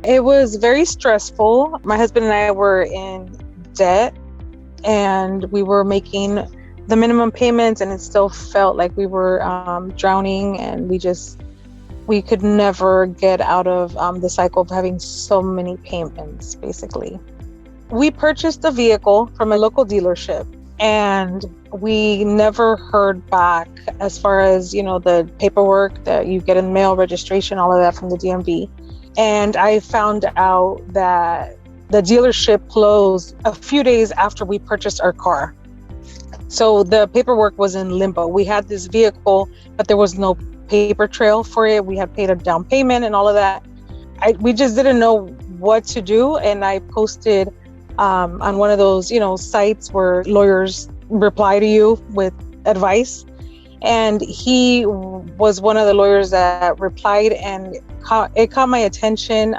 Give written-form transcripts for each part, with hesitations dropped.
It was very stressful. My husband and I were in debt and we were making the minimum payments, and it still felt like we were drowning, and we could never get out of the cycle of having so many payments, basically. We purchased a vehicle from a local dealership, and we never heard back as far as, the paperwork that you get in mail, registration, all of that from the DMV. And I found out that the dealership closed a few days after we purchased our car. So the paperwork was in limbo. We had this vehicle, but there was no paper trail for it. We had paid a down payment and all of that. We just didn't know what to do. And I posted on one of those, sites where lawyers reply to you with advice. And he was one of the lawyers that replied, and it caught my attention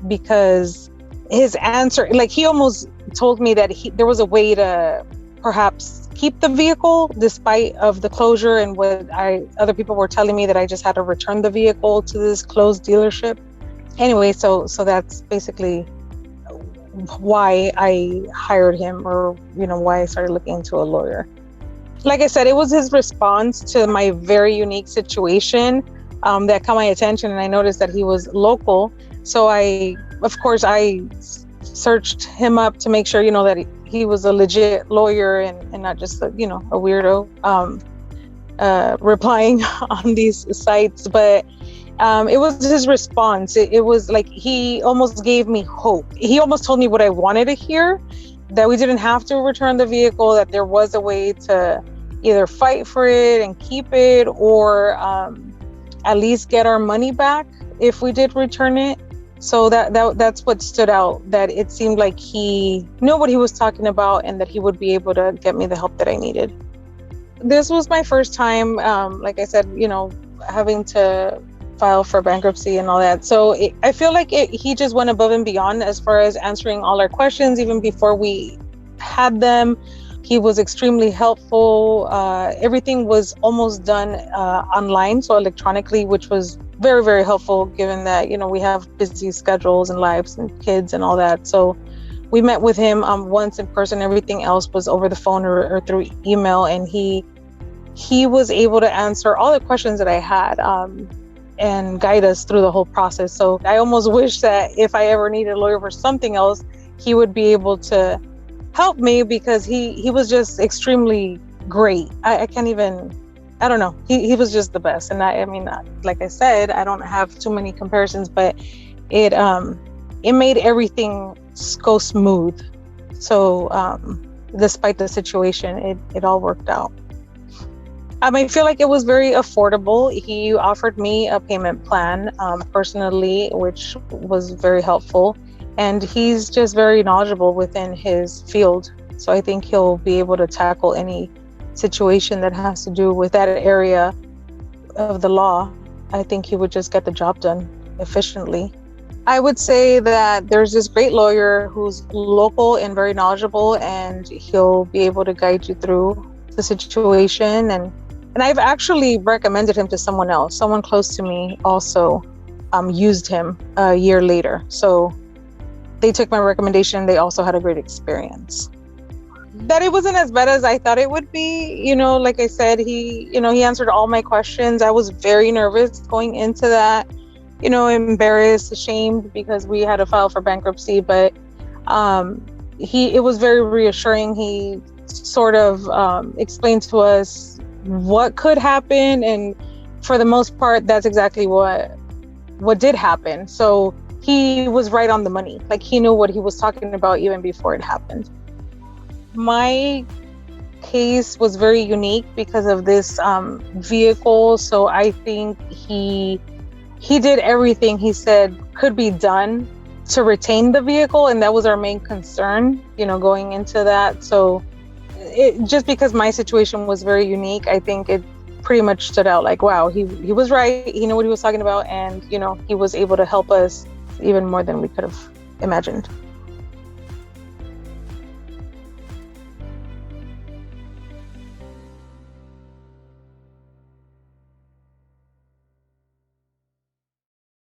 because his answer, he almost told me that there was a way to perhaps keep the vehicle despite of the closure, and what other people were telling me that I just had to return the vehicle to this closed dealership. Anyway, so that's basically why I hired him, or why I started looking into a lawyer. Like I said, it was his response to my very unique situation that caught my attention, and I noticed that he was local. So I searched him up to make sure, that he was a legit lawyer and not just a weirdo replying on these sites. But it was his response. It was like he almost gave me hope. He almost told me what I wanted to hear, that we didn't have to return the vehicle, that there was a way to either fight for it and keep it, or at least get our money back if we did return it. So that's what stood out, that it seemed like he knew what he was talking about and that he would be able to get me the help that I needed. This was my first time, like I said, having to file for bankruptcy and all that. So I feel like he just went above and beyond as far as answering all our questions, even before we had them. He was extremely helpful. Everything was almost done online, so electronically, which was very, very helpful given that, we have busy schedules and lives and kids and all that. So we met with him once in person. Everything else was over the phone or through email. And he was able to answer all the questions that I had and guide us through the whole process. So I almost wish that if I ever needed a lawyer for something else, he would be able to help me, because he was just extremely great. I can't even, I don't know. He was just the best. And I mean, like I said, I don't have too many comparisons, but it made everything go smooth. So despite the situation, it all worked out. I feel like it was very affordable. He offered me a payment plan personally, which was very helpful. And he's just very knowledgeable within his field. So I think he'll be able to tackle any situation that has to do with that area of the law. I think he would just get the job done efficiently. I would say that there's this great lawyer who's local and very knowledgeable, and he'll be able to guide you through the situation. And I've actually recommended him to someone else. Someone close to me also used him a year later. So they took my recommendation. They also had a great experience. That it wasn't as bad as I thought it would be. Like I said, he answered all my questions. I was very nervous going into that, embarrassed, ashamed, because we had to file for bankruptcy. But it was very reassuring. He sort of explained to us what could happen, and for the most part, that's exactly what did happen. So he was right on the money. Like, he knew what he was talking about even before it happened. My case was very unique because of this vehicle. So I think he did everything he said could be done to retain the vehicle, and that was our main concern, going into that. So just because my situation was very unique, I think it pretty much stood out. Like, wow, he was right. He knew what he was talking about, and he was able to help us even more than we could have imagined.